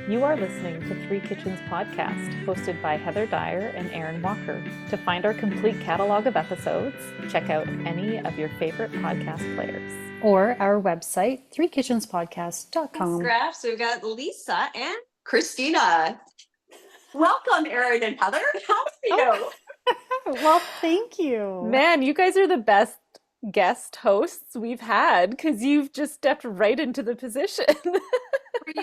You are listening to Three Kitchens Podcast, hosted by Heather Dyer and Aaron Walker. To find our complete catalog of episodes, check out any of your favorite podcast players. Or our website, threekitchenspodcast.com. Scraps, we've got Lisa and Cristina. Welcome, Aaron and Heather. How are you? Well, thank you. Man, you guys are the best guest hosts we've had because you've just stepped right into the position.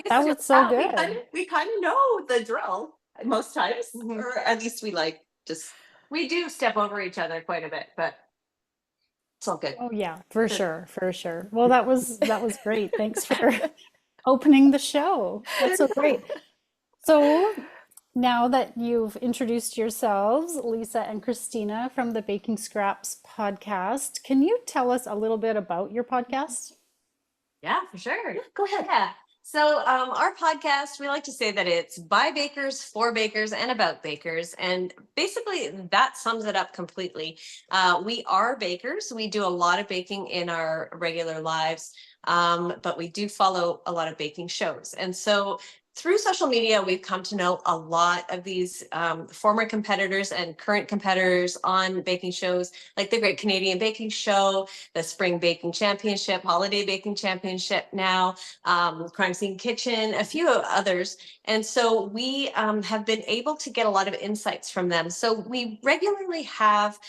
That was so good. We kind of know the drill most times, or at least we do step over each other quite a bit, but it's all good. Oh yeah, for sure, for sure. Well, that was great. Thanks for opening the show. That's so great. So now that you've introduced yourselves, Lisa and Cristina from the Baking Scraps podcast, can you tell us a little bit about your podcast? Yeah, for sure. Go ahead. Yeah. So our podcast, we like to say that it's by bakers, for bakers, and about bakers. And basically that sums it up completely. We are bakers. We do a lot of baking in our regular lives, but we do follow a lot of baking shows. And so through social media, we've come to know a lot of these former competitors and current competitors on baking shows, like the Great Canadian Baking Show, the Spring Baking Championship, Holiday Baking Championship now, Crime Scene Kitchen, a few others. And so we have been able to get a lot of insights from them. So we regularly have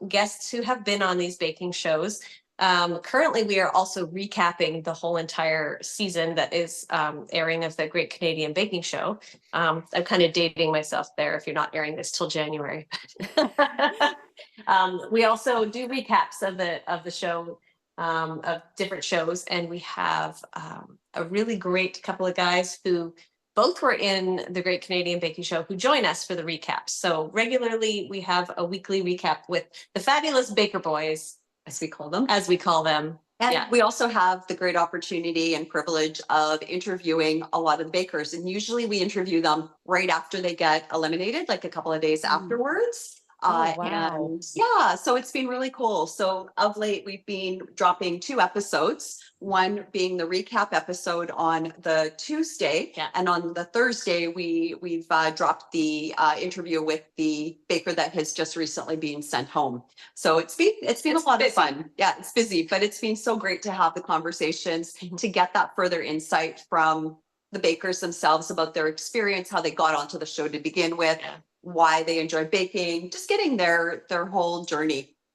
guests who have been on these baking shows. Currently, we are also recapping the whole entire season that is airing of the Great Canadian Baking Show. I'm kind of dating myself there if you're not airing this till January. We also do recaps of the show, of different shows, and we have a really great couple of guys who both were in the Great Canadian Baking Show who join us for the recaps. So regularly, we have a weekly recap with the fabulous Baker Boys, as we call them. And yeah, we also have the great opportunity and privilege of interviewing a lot of the bakers. And usually we interview them right after they get eliminated, like a couple of days afterwards. Oh, wow. And yeah, so it's been really cool. So of late, we've been dropping 2 episodes, one being the recap episode on the Tuesday. Yeah. And on the Thursday, we've dropped the interview with the baker that has just recently been sent home. So it's been a lot of fun. Yeah, it's busy, but it's been so great to have the conversations, to get that further insight from the bakers themselves about their experience, how they got onto the show to begin with. Yeah. Why they enjoy baking, just getting their whole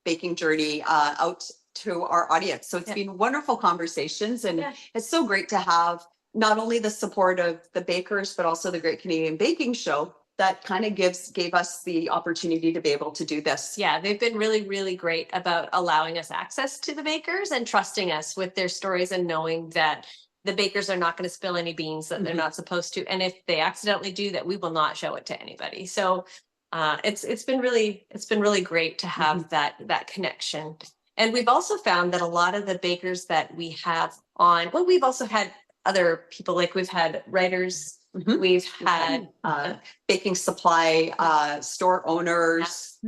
baking journey out to our audience. So it's been wonderful conversations, and it's so great to have not only the support of the bakers, but also the Great Canadian Baking Show that kind of gave us the opportunity to be able to do this. Yeah, they've been really, really great about allowing us access to the bakers and trusting us with their stories and knowing that the bakers are not going to spill any beans that they're not supposed to. And if they accidentally do that, we will not show it to anybody. So it's been really great to have that connection. And we've also found that a lot of the bakers that we have on, well, we've also had other people, like we've had writers, we've had baking supply store owners,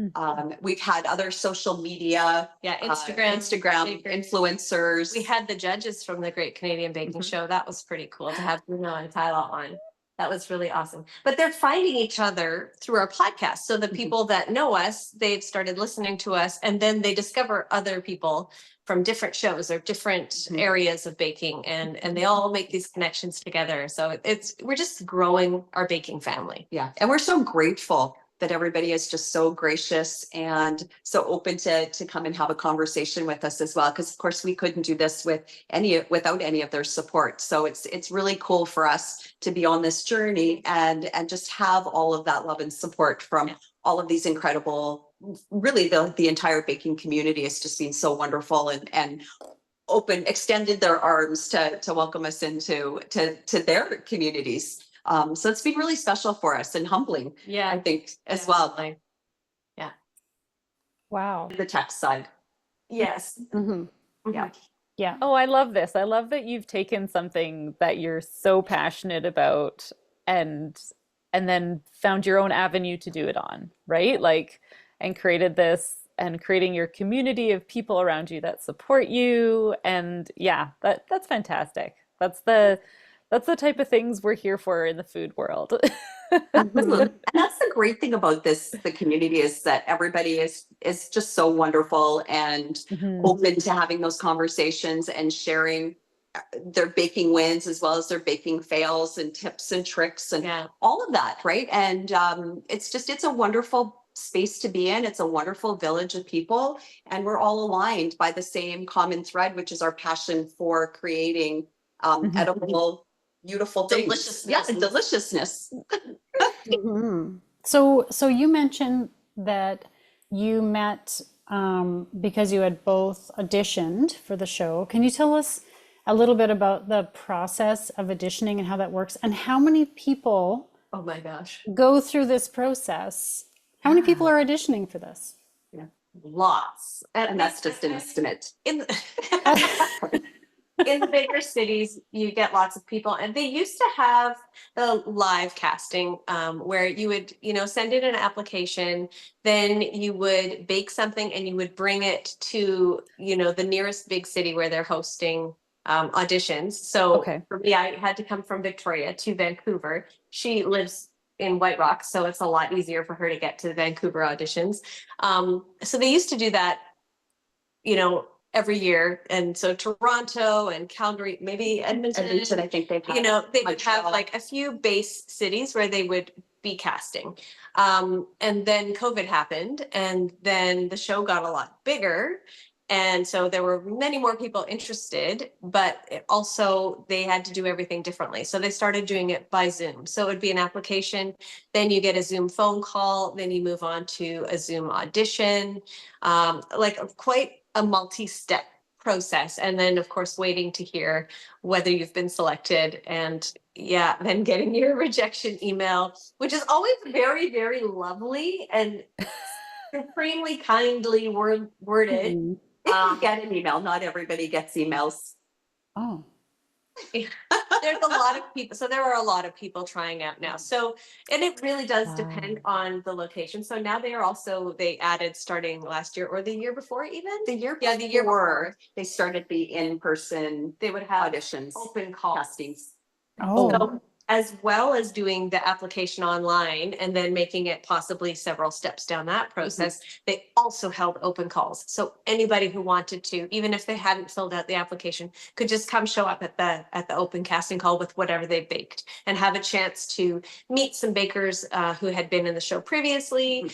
we've had other social media, Instagram influencers. We had the judges from the Great Canadian Baking Show. That was pretty cool to have Bruno and Tyler on. That was really awesome. But they're finding each other through our podcast. So the people that know us, they've started listening to us, and then they discover other people from different shows or different areas of baking, and they all make these connections together. So we're just growing our baking family. Yeah. And we're so grateful that everybody is just so gracious and so open to come and have a conversation with us as well. Because of course we couldn't do this without any of their support. So it's really cool for us to be on this journey and just have all of that love and support from all of these incredible, really the entire baking community has just been so wonderful and extended their arms to welcome us into their communities. So it's been really special for us and humbling, I think, as well. Yeah. Wow. The tech side. Yes. Yeah. Yeah. Oh, I love this. I love that you've taken something that you're so passionate about and then found your own avenue to do it on, right? Like, and created this and creating your community of people around you that support you. And yeah, that's fantastic. That's That's the type of things we're here for in the food world. Mhm. And that's the great thing about this, the community, is that everybody is just so wonderful and Mhm. open to having those conversations and sharing their baking wins as well as their baking fails and tips and tricks and all of that, right? And it's a wonderful space to be in. It's a wonderful village of people, and we're all aligned by the same common thread, which is our passion for creating Mhm. edible, beautiful things. Deliciousness. Yeah, deliciousness. Mhm. So you mentioned that you met because you had both auditioned for the show. Can you tell us a little bit about the process of auditioning and how that works, and how many people Oh my gosh. go through this process? How many people are auditioning for this? Lots. And that's just an estimate. In in the bigger cities, you get lots of people, and they used to have the live casting, where you would, send in an application, then you would bake something and you would bring it to, the nearest big city where they're hosting auditions. So Okay. for me, I had to come from Victoria to Vancouver. She lives in White Rock, so it's a lot easier for her to get to the Vancouver auditions. So they used to do that, every year. And so Toronto and Calgary, maybe Edmonton, I think they've had they would have Montreal. like a few base cities where they would be casting. And then COVID happened, and then the show got a lot bigger. And so there were many more people interested, but also they had to do everything differently. So they started doing it by Zoom. So it would be an application, then you get a Zoom phone call, then you move on to a Zoom audition, like quite a multi-step process. And then, of course, waiting to hear whether you've been selected, and then getting your rejection email, which is always very, very lovely and supremely kindly worded. Mhm. Get an email. Not everybody gets emails. Oh, There's a lot of people. So there are a lot of people trying out now. So, and it really does Wow. depend on the location. So now they added starting last year or the year before even. The year the year before, they started the in-person They would have auditions, open calls. castings. oh, So as well as doing the application online and then making it possibly several steps down that process, they also held open calls. So anybody who wanted to, even if they hadn't filled out the application, could just come show up at the open casting call with whatever they baked and have a chance to meet some bakers who had been in the show previously,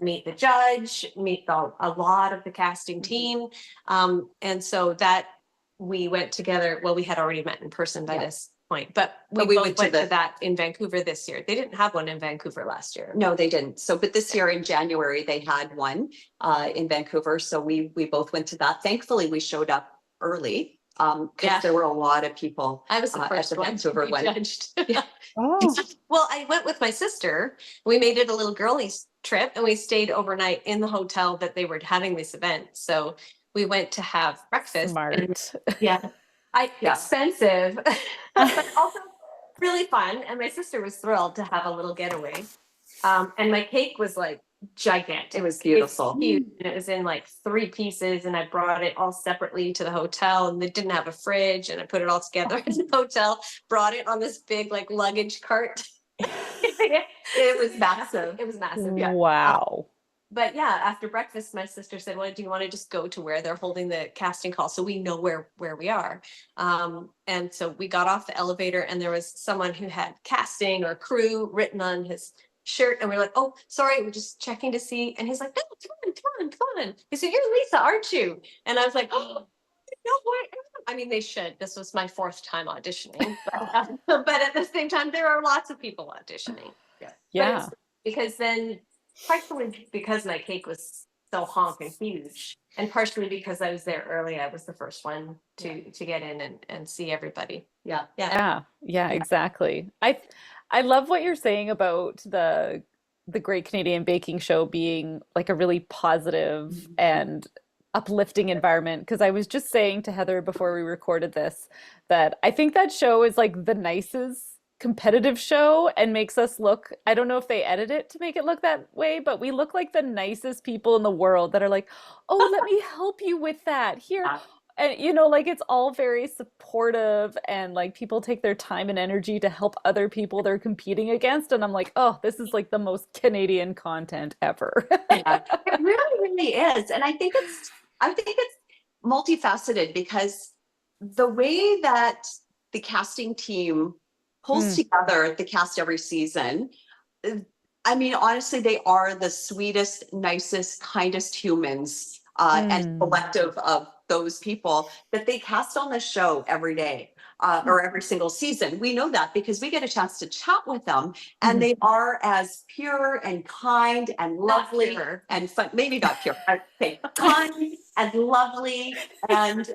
meet the judge, meet a lot of the casting team. And so that we went together. Well, we had already met in person by this point, but we both went to that in Vancouver this year. They didn't have one in Vancouver last year. No, they didn't. So, but this year in January, they had one in Vancouver. So we both went to that. Thankfully, we showed up early because there were a lot of people. I was the at first the one Vancouver to be one. judged. oh, Well, I went with my sister. We made it a little girlies trip, and we stayed overnight in the hotel that they were having this event. So we went to have breakfast. And Smart. expensive, but also really fun. And my sister was thrilled to have a little getaway. And my cake was like gigantic. It was beautiful. It's huge. And it was in like 3 pieces, and I brought it all separately to the hotel, and they didn't have a fridge, and I put it all together in the hotel, brought it on this big like luggage cart. It was massive. It was massive. Yeah. Wow. But yeah, after breakfast, my sister said, "Well, do you want to just go to where they're holding the casting call so we know where we are?" And so we got off the elevator, and there was someone who had casting or crew written on his shirt, and we were like, "Oh, sorry, we're just checking to see." And he's like, "No, come on." He said, "You're Lisa, aren't you?" And I was like, "Oh, no, what?" I mean, they should. This was my 4th time auditioning, but at the same time, there are lots of people auditioning. Yeah. But it's because then, partially because my cake was so honking huge, and partially because I was there early, I was the first one to get in and see everybody. Yeah. Yeah, exactly. I love what you're saying about the Great Canadian Baking Show being like a really positive and uplifting environment, because I was just saying to Heather before we recorded this that I think that show is like the nicest competitive show and makes us look, I don't know if they edit it to make it look that way, but we look like the nicest people in the world that are like, "Oh, let me help you with that. Here, And you know, like it's all very supportive and like people take their time and energy to help other people they're competing against. And I'm like, oh, this is like the most Canadian content ever. Yeah, it really, really is. And I think it's multifaceted because the way that the casting team pulls Mm, together the cast every season, uh, I mean, honestly, they are the sweetest, nicest, kindest humans, and mm, collective of those people that they cast on the show every day. Or every single season. We know that because we get a chance to chat with them, and mhm. they are as pure and kind and lovely and fun. Maybe not pure, okay, kind and lovely and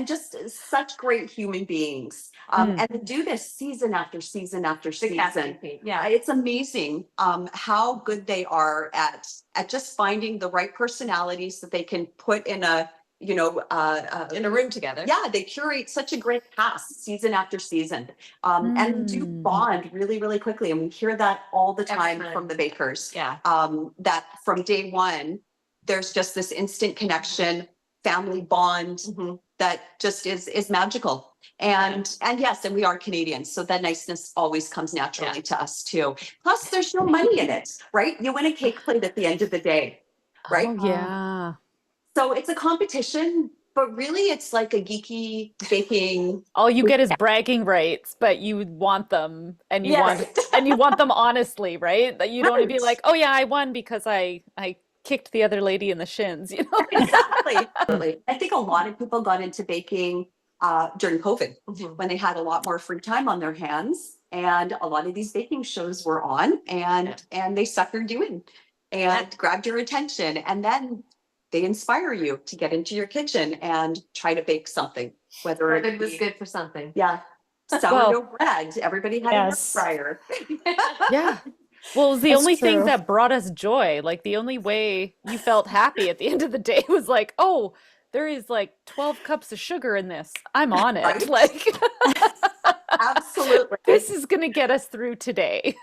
just such great human beings. Mm. And to do this season after season after The casting season, team, yeah. it's amazing how good they are at just finding the right personalities that they can put in a In a room together. yeah, they curate such a great cast season after season, and do Mm. bond really, really quickly. And we hear that all the Every time time. from the bakers. Yeah. That from day one, there's just this instant connection, family bond Mhm. that just is magical. And yes, and we are Canadians, so that niceness always comes naturally to us too. Plus, there's no money in it, right? You win a cake plate at the end of the day, right? Oh, yeah. So it's a competition, but really it's like a geeky baking. All you get is bragging rights, but you want them and you want Yes. and you want them honestly, right? That you don't want to be Right. like, "Oh yeah, I won because I kicked the other lady in the shins," you know? Exactly. Absolutely. I think a lot of people got into baking during COVID Mhm. when they had a lot more free time on their hands, and a lot of these baking shows were on, and they suckered you in and grabbed your attention, and then they inspire you to get into your kitchen and try to bake something, whether It it was be, good for something. yeah, Well, sourdough bread. Everybody had a air Yes. fryer. yeah. Well, it was the That's only thing true. that brought us joy. Like the only way you felt happy at the end of the day was like, "Oh, there is like 12 cups of sugar in this. I'm on it." Right? Like Absolutely. this is going to get us through today.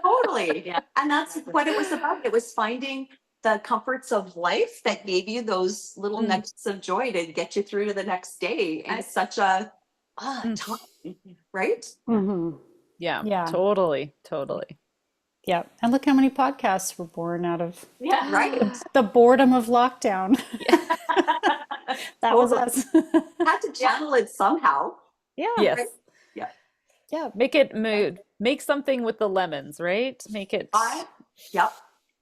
Totally. Yeah. And that's what it was about. It was finding the comforts of life that gave you those little Mm, nuggets of joy to get you through to the next day in such a mm. time, right? Hmm. Yeah, Yeah. totally, totally. Yeah. And look how many podcasts were born out of Yeah. Right. the boredom of lockdown. Yeah. That was Totally. us. Had to channel it somehow. Yeah. Yes. Yeah. Yeah. Make it mood. Make something with the lemons, right? Make it. Yep.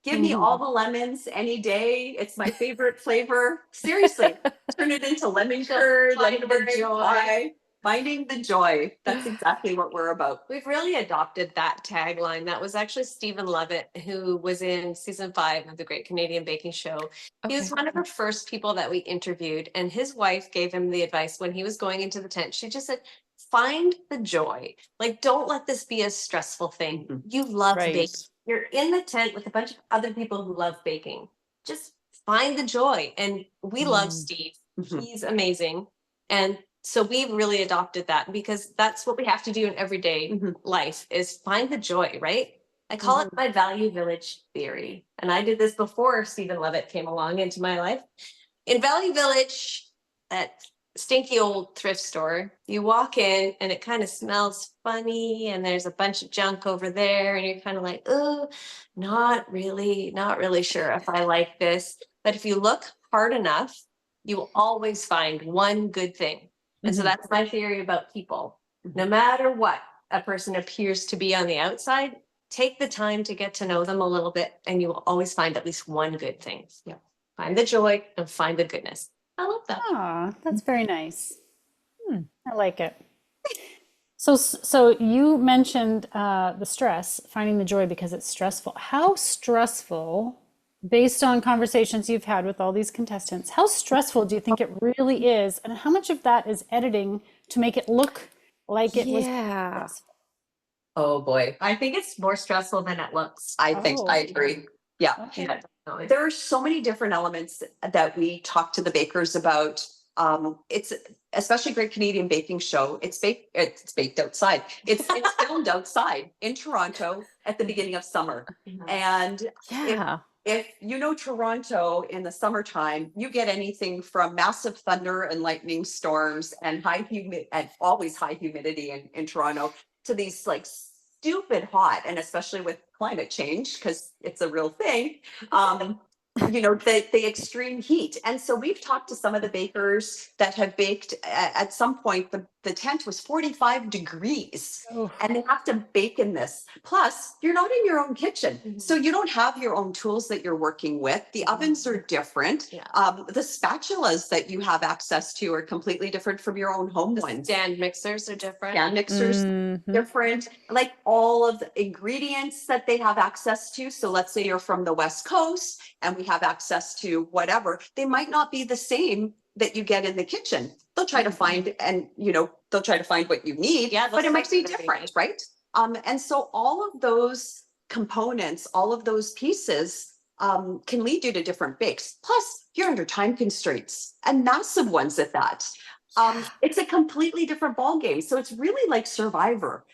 Give me all the lemons any day. It's my favorite flavor. Seriously, turn it into lemon curd, Finding lemon the joy. pie. Finding the joy. That's exactly what we're about. We've really adopted that tagline. That was actually Stephen Levitt, who was in season 5 of the Great Canadian Baking Show. He was Okay. one of the first people that we interviewed, and his wife gave him the advice when he was going into the tent. She just said, find the joy. Like, don't let this be a stressful thing. Mhm. You love Right. baking. You're in the tent with a bunch of other people who love baking. Just find the joy. And we love Mm. Steve. Mhm. He's amazing. And so we've really adopted that because that's what we have to do in everyday Mhm. life is find the joy, right? I call it my value village theory. And I did this before Stephen Levitt came along into my life. In Value Village, that stinky old thrift store, you walk in and it kind of smells funny and there's a bunch of junk over there and you're kind of like, oh, not really sure if I like this. But if you look hard enough, you will always find one good thing. And so Mhm. that's my theory about people. No matter what a person appears to be on the outside, take the time to get to know them a little bit, and you will always find at least one good thing. Yeah. Find the joy and find the goodness. I love that. Ah, that's very nice. Hmm. I like it. So you mentioned the stress, finding the joy because it's stressful. How stressful, based on conversations you've had with all these contestants, how stressful do you think it really is? And how much of that is editing to make it look like it was Yeah. stressful? Oh boy. I think it's more stressful than it looks. I think I agree. Yeah. Okay. There are so many different elements that we talk to the bakers about. It's especially Great Canadian Baking Show. It's baked outside. It's filmed outside in Toronto at the beginning of summer, and Yeah. if you know Toronto in the summertime, you get anything from massive thunder and lightning storms and always high humidity in Toronto to these like stupid hot, and especially with climate change, because it's a real thing. The extreme heat. And so we've talked to some of the bakers that have baked at some point, the tent was 45 degrees and they have to bake in this. Plus, you're not in your own kitchen. So you don't have your own tools that you're working with. The ovens are different. Yeah. The spatulas that you have access to are completely different from your own home ones. Stand mixers are different. Stand mixers different, like all of the ingredients that they have access to. So let's say you're from the West Coast and we have access to whatever, they might not be the same that you get in the kitchen. They'll try to find, and they'll try to find what you need, but it might be different, right? And so all of those components, all of those pieces can lead you to different bakes. Plus, you're under time constraints, and massive ones at that. It's a completely different ball game. So it's really like Survivor,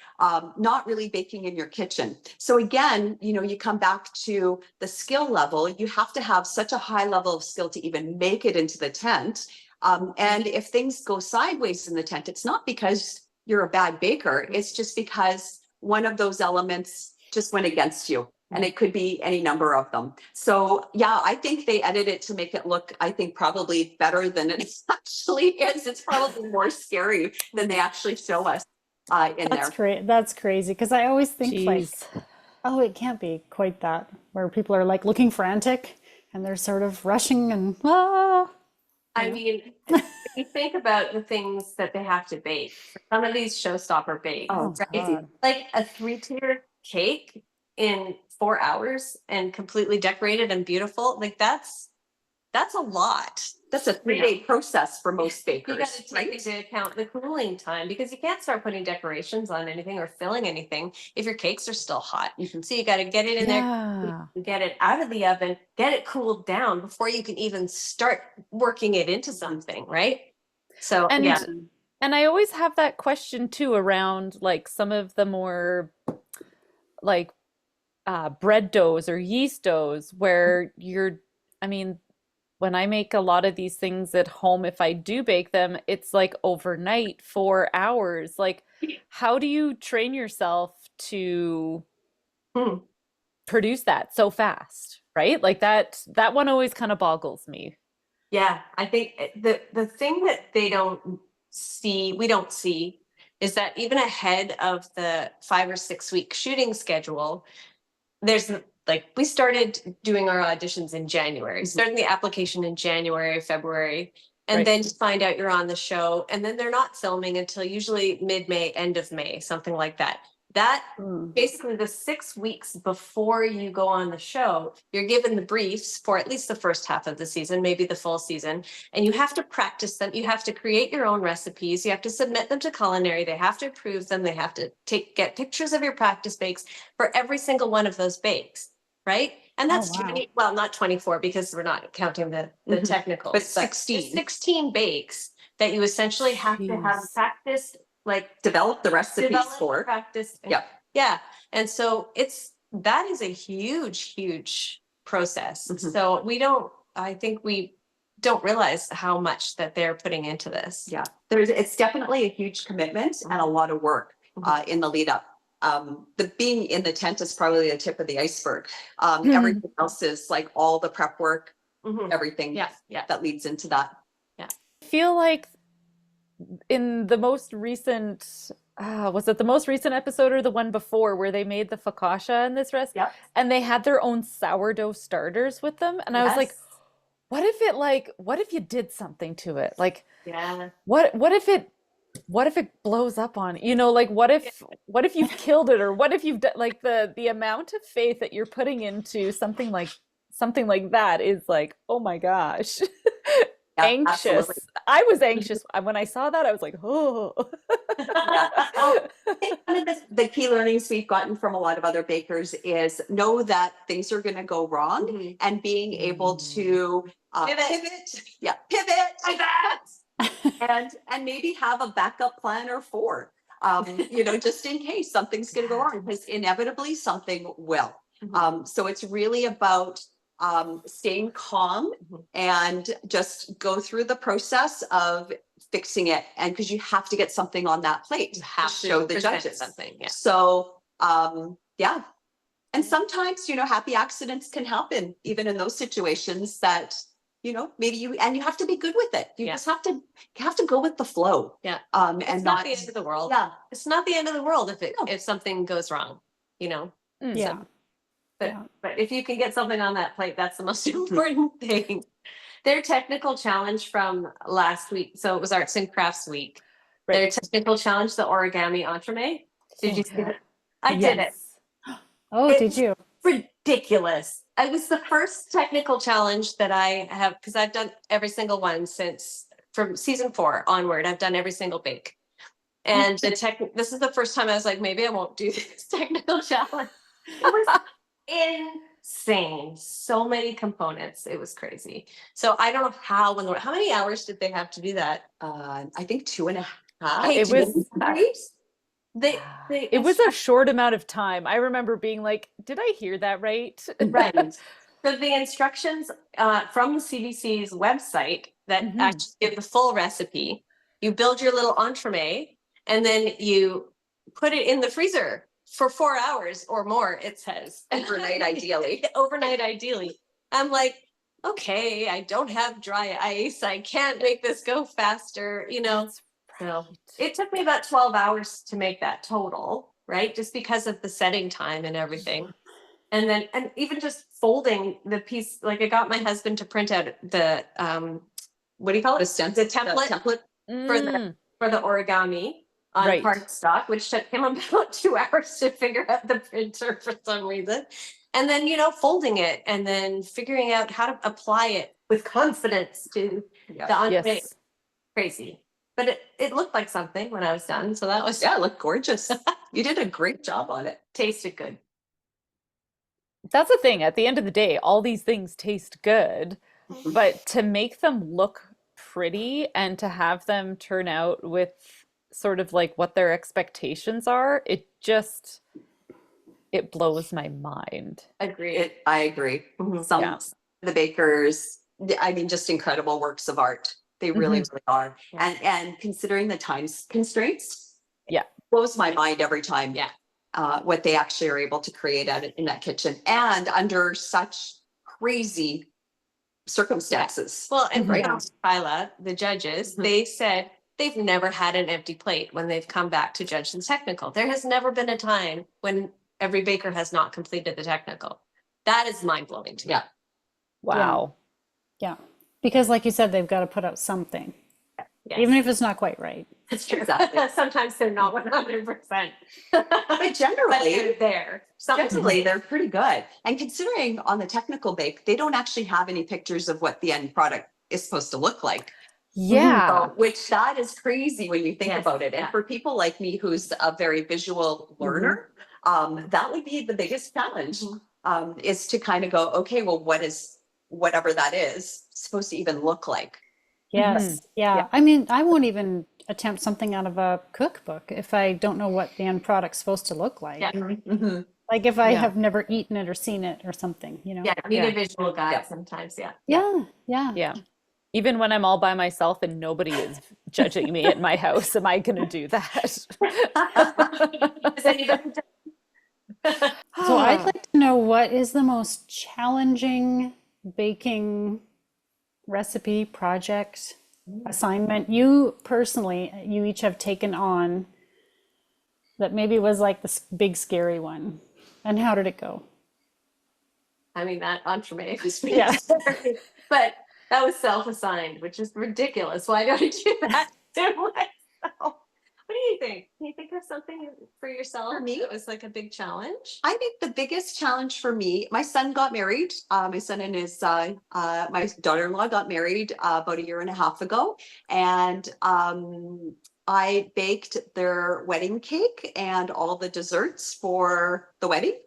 not really baking in your kitchen. So again, you come back to the skill level. You have to have such a high level of skill to even make it into the tent. And if things go sideways in the tent, it's not because you're a bad baker. It's just because one of those elements just went against you. And it could be any number of them. So yeah, I think they edit it to make it look, I think, probably better than it actually is. It's probably more scary than they actually show us in there. That's great. That's crazy. Because I always think like, oh, it can't be quite that, where people are like looking frantic and they're sort of rushing and I mean, if you think about the things that they have to bake, some of these showstopper bakes, right? Like a 3-tier cake in 4 hours and completely decorated and beautiful, like that's a lot. That's a 3-day process for most bakers. You got to take into account the cooling time, because you can't start putting decorations on anything or filling anything if your cakes are still hot. So you got to get it in there, get it out of the oven, get it cooled down before you can even start working it into something, right? So and I always have that question too around like some of the more like bread doughs or yeast doughs where when I make a lot of these things at home, if I do bake them, it's like overnight, 4 hours. Like, how do you train yourself to produce that so fast, right? Like that one always kind of boggles me. Yeah, I think the thing that we don't see is that even ahead of the 5 or 6 week shooting schedule, there's like, we started doing our auditions in January, starting the application in January, February, and then you find out you're on the show, and then they're not filming until usually mid-May, end of May, something like that. That basically the 6 weeks before you go on the show, you're given the briefs for at least the first half of the season, maybe the full season, and you have to practice them. You have to create your own recipes. You have to submit them to culinary. They have to approve them. They have to get pictures of your practice bakes for every single one of those bakes, right? And that's 20, well, not 24 because we're not counting the technical, but 16. 16 bakes that you essentially have to have practiced, like develop the recipes for practice. Yeah. And so that is a huge process. So I think we don't realize how much that they're putting into this. Yeah. It's definitely a huge commitment and a lot of work in the lead up. The being in the tent is probably the tip of the iceberg. Everything else is like all the prep work, everything that leads into that. I feel like in the most recent, was it the most recent episode or the one before where they made the focaccia in this recipe? And they had their own sourdough starters with them. And I was like, what if you did something to it? Like, what if it blows up on, like what if you've killed it, or what if you've done, like the amount of faith that you're putting into something like that is like, oh my gosh. Anxious. Absolutely. I was anxious when I saw that. I was like, oh. Well, I think one of the key learnings we've gotten from a lot of other bakers is know that things are going to go wrong, and being able to pivot, and maybe have a backup plan or 4, just in case something's going to go wrong, because inevitably something will. So it's really about staying calm and just go through the process of fixing it. And because you have to get something on that plate You have to show the present judges something. Yeah. So yeah. And sometimes, happy accidents can happen even in those situations that, maybe you have to be good with it. You just have to go with the flow. Yeah. And It's not the end of the world. Yeah. It's not the end of the world if something goes wrong, Yeah. But if you can get something on that plate, that's the most important thing. Their technical challenge from last week, so it was Arts and Crafts Week. Right. Their technical challenge, the origami entremet. Did you see it? I did it. Oh, It did was you? ridiculous. It was the first technical challenge that I have, because I've done every single one from season 4 onward. I've done every single bake. And this is the first time I was like, maybe I won't do this technical challenge. It was insane. So many components. It was crazy. So I don't know how many hours did they have to do that? I think 2.5. It was It was a short amount of time. I remember being like, did I hear that right? Right. So the instructions from the CBC's website that actually give the full recipe, you build your little entremet and then you put it in the freezer for 4 hours or more, it says. Overnight, ideally. Overnight, ideally. I'm like, okay, I don't have dry ice. I can't make this go faster, No. It took me about 12 hours to make that total, right? Just because of the setting time and everything. And even just folding the piece, like I got my husband to print out the what do you call it? The template for the origami on cardstock, which took him about 2 hours to figure out the printer for some reason. And then, folding it and then figuring out how to apply it with confidence to the entree. Yes. Crazy. But it looked like something when I was done. So that was it looked gorgeous. You did a great job on it. tasted good. That's the thing. At the end of the day, all these things taste good, but to make them look pretty and to have them turn out with sort of like what their expectations are, it blows my mind. I agree. Some of the bakers, just incredible works of art. They really, really are. Yeah. And considering the time constraints, Yeah, blows my mind every time. Yeah. What they actually are able to create in that kitchen and under such crazy circumstances. Well, and Kyla, the judges, they said they've never had an empty plate when they've come back to judge the technical. There has never been a time when every baker has not completed the technical. That is mind blowing to me. Yeah. wow. Yeah. Because like you said, they've got to put out something, even if it's not quite right. That's true. Exactly. Sometimes they're not 100%. But generally, they're there. Generally, they're pretty good. And considering on the technical bake, they don't actually have any pictures of what the end product is supposed to look like. Yeah. Which that is crazy when you think about it. And for people like me, who's a very visual learner, that would be the biggest challenge, is to kind of go, okay, well, what is whatever that is supposed to even look like? Yes. Yeah. I mean, I won't even attempt something out of a cookbook if I don't know what the end product's supposed to look like. Yeah. Like if I have never eaten it or seen it or something, Yeah, you need a visual guide sometimes. Yeah. Even when I'm all by myself and nobody is judging me at my house, am I going to do that? So I'd like to know, what is the most challenging baking recipe, project, assignment you personally, you each have taken on that maybe was like the big scary one, and how did it go? I mean, that entremet was scary, but that was self-assigned, which is ridiculous. Why don't I do that to myself? What do you think? Can you think of something for yourself? For me? It was like a big challenge. I think the biggest challenge for me, my son got married. My son and his my daughter-in-law got married about 1.5 years ago, and I baked their wedding cake and all the desserts for the wedding,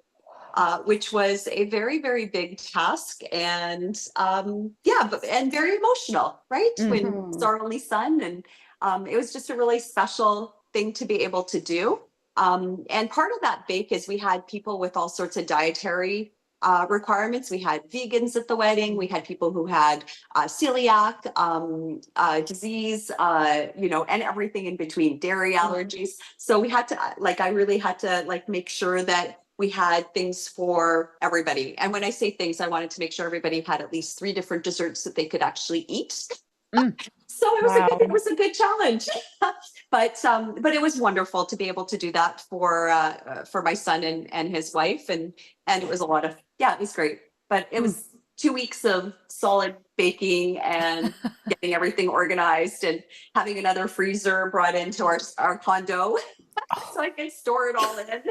which was a very, very big task, and and very emotional, right? When it's our only son, and it was just a really special thing to be able to do. And part of that bake is we had people with all sorts of dietary requirements. We had vegans at the wedding. We had people who had celiac disease, and everything in between, dairy allergies. So we had to, I really had to make sure that we had things for everybody. And when I say things, I wanted to make sure everybody had at least 3 different desserts that they could actually eat. So it was a good challenge, but it was wonderful to be able to do that for my son and his wife, and it was it was great. But it was 2 weeks of solid baking and getting everything organized and having another freezer brought into our condo so I can store it all in.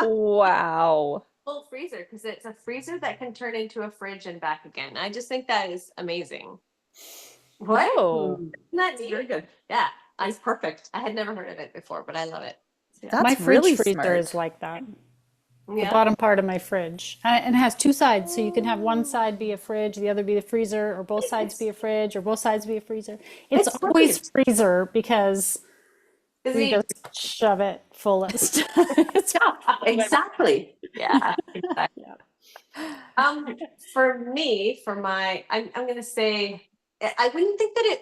Wow. Full freezer, because it's a freezer that can turn into a fridge and back again. I just think that is amazing. What? Oh, That's Very good. Yeah, It's perfect. I had never heard of it before, but I love it. that's My fridge really freezer smart. is like that. The Yeah. bottom part of my fridge. And it has 2 sides, so you can have one side be a fridge, the other be the freezer, or both sides be a fridge, or both sides be a freezer. It's It's always perfect. freezer because Is we he- just shove it fullest. Yeah, exactly. Yeah. Exactly. Yeah. For me, I'm gonna say, I wouldn't think that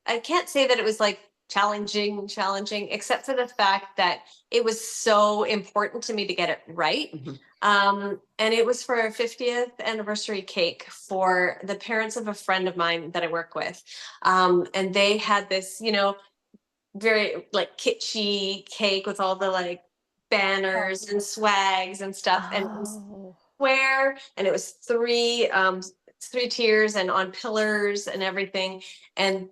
I can't say that it was like challenging, except for the fact that it was so important to me to get it right. And it was for a 50th anniversary cake for the parents of a friend of mine that I work with. And they had this, very kitschy cake with all the banners and swags and stuff. And it was Oh. square, and it was 3 tiers and on pillars and everything. And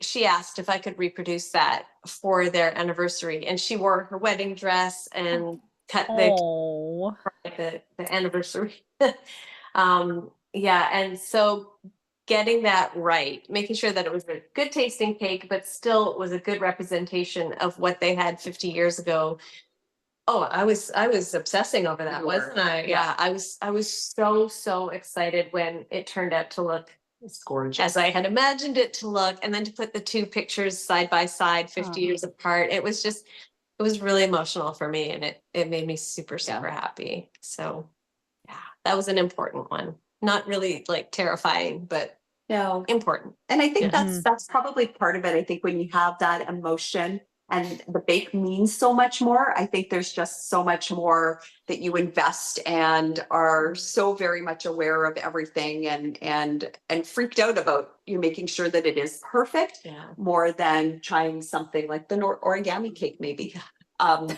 she asked if I could reproduce that for their anniversary, and she wore her wedding dress and cut Oh. the anniversary. Yeah, and so getting that right, making sure that it was a good tasting cake, but still was a good representation of what they had 50 years ago. Oh, I was obsessing over that, You were. wasn't I? Yeah, I was so excited when it turned out to look It's gorgeous. as I had imagined it to look, and then to put the 2 pictures side by side, 50 years apart. It was really emotional for me, and it made me super happy. So yeah, that was an important one. Not really terrifying, but No. important. And I think Yeah. that's probably part of it. I think when you have that emotion and the bake means so much more, I think there's just so much more that you invest and are so very much aware of everything and freaked out about you making sure that it is perfect, Yeah. more than trying something like the origami cake maybe.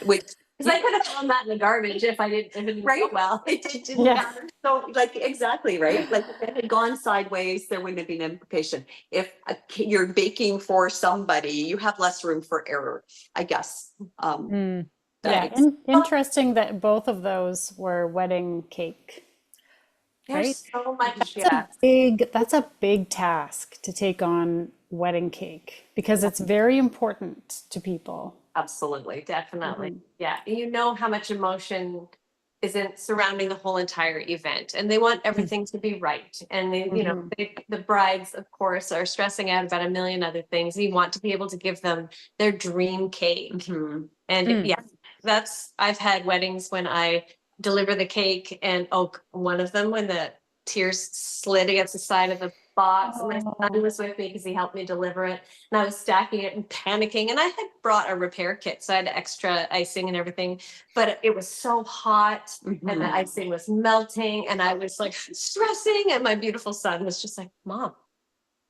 Which Because I could have thrown that in the garbage if it didn't Right. go well. it didn't Yeah. matter. So exactly, right? Like if it had gone sideways, there wouldn't have been an implication. If you're baking for somebody, you have less room for error, I guess. Mm. Yeah, Thanks. interesting that both of those were wedding cake. There's Right? so much, That's a big task to take on wedding cake because it's very important to people. Absolutely. definitely. Yeah, you know how much emotion isn't surrounding the whole entire event, and they want everything to be right. And the brides, of course, are stressing out about a million other things. You want to be able to give them their dream cake. Mhm. And Mm. yeah, I've had weddings when I deliver the cake, and one of them when the tears slid against the side of the box, and my son was with me because he helped me deliver it, and I was stacking it and panicking, and I had brought a repair kit, so I had extra icing and everything, but it was so hot and the Mhm. icing was melting, and I was stressing, and my beautiful son was just like, "Mom,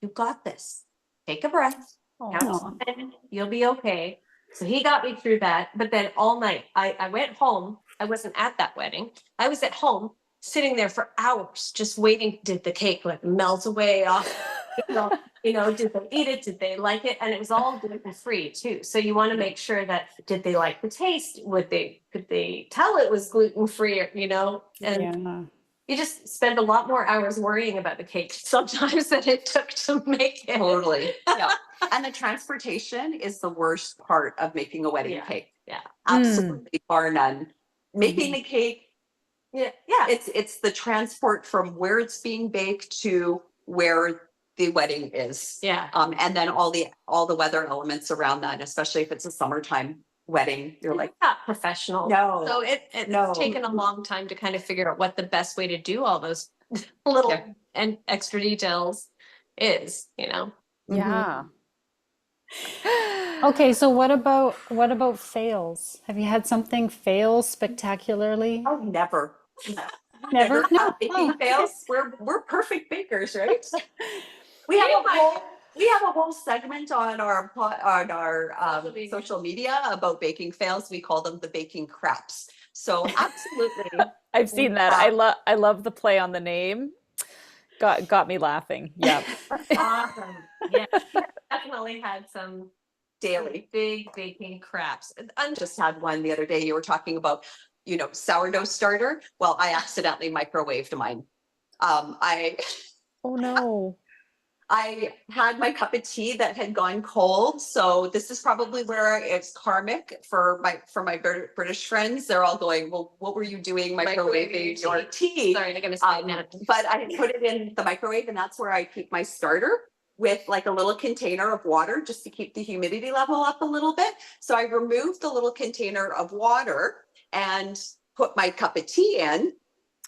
you got this. Take a breath. Count Aw. to 10, you'll be okay." So he got me through that. But then all night, I went home. I wasn't at that wedding. I was at home sitting there for hours just waiting. Did the cake melt away off? Did they eat it? Did they like it? And it was all gluten free too. So you want to make sure that, did they like the taste? Could they tell it was gluten free? And Yeah. you just spend a lot more hours worrying about the cake sometimes than it took to make it. Totally. Yeah. And the transportation is the worst part of making a wedding cake. Yeah. Absolutely, bar none. Making the cake, Yeah. it's the transport from where it's being baked to where the wedding is. Yeah. And then all the weather elements around that, especially if it's a summertime wedding. You're It's like, not professional. No, So it's no. taken a long time to kind of figure out what the best way to do all those little Yeah. and extra details is, you know. Yeah. Okay, so what about fails? Have you had something fail spectacularly? Oh, never. Never? Never No. have baking Oh. fails. We're perfect bakers, right? We have a whole segment on our social media about baking fails. We call them the baking craps. So absolutely. I've seen that. I love the play on the name. Got me laughing. Yeah. Awesome. Yeah, definitely had some Daily. big baking craps. Just had one the other day. You were talking about, sourdough starter. Well, I accidentally microwaved mine. I Oh no. I had my cup of tea that had gone cold. So this is probably where it's karmic for my British friends. They're all going, well, what were you doing microwaving your tea? Sorry, I'm gonna say that. But I put it in the microwave, and that's where I keep my starter with like a little container of water just to keep the humidity level up a little bit. So I removed the little container of water and put my cup of tea in,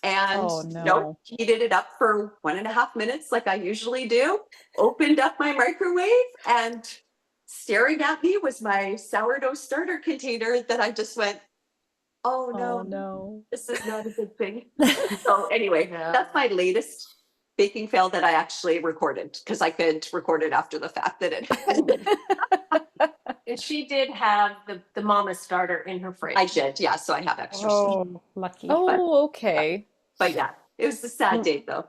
and Oh no. heated it up for 1.5 minutes like I usually do, opened up my microwave, and staring at me was my sourdough starter container that I just went, oh Oh no, no. this is not a good thing. So anyway, that's my latest baking fail that I actually recorded, because I could record it after the fact that it happened. And she did have the mama starter in her fridge. I did, yeah, so I have extra stuff. Oh, lucky. Oh, okay. But yeah, it was a sad day though.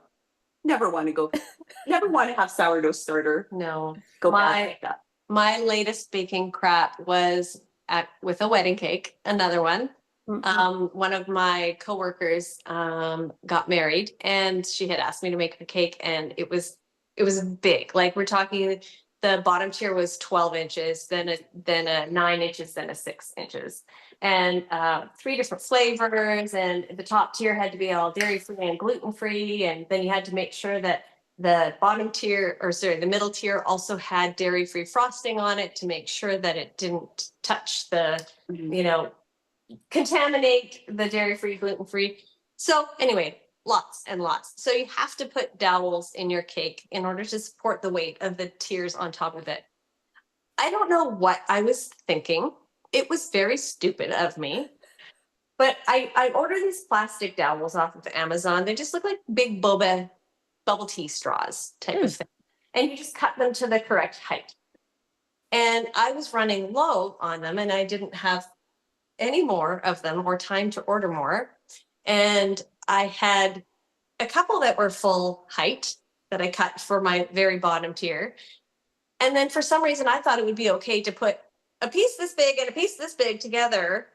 Never want to have sourdough starter No. go bad like that. My latest baking crap was with a wedding cake, another one. One of my coworkers got married, and she had asked me to make her cake, and it was big. Like, we're talking, the bottom tier was 12 inches, then a 9 inches, then a 6 inches, and 3 different flavors. And the top tier had to be all dairy free and gluten free, and then you had to make sure that the the middle tier also had dairy free frosting on it to make sure that it didn't touch the, contaminate the dairy free, gluten free. So anyway, lots and lots. So you have to put dowels in your cake in order to support the weight of the tiers on top of it. I don't know what I was thinking. It was very stupid of me. But I ordered these plastic dowels off of Amazon. They just look like big bubble tea straws type of thing. And you just cut them to the correct height. And I was running low on them, and I didn't have any more of them or time to order more. And I had a couple that were full height that I cut for my very bottom tier. And then for some reason, I thought it would be okay to put a piece this big and a piece this big together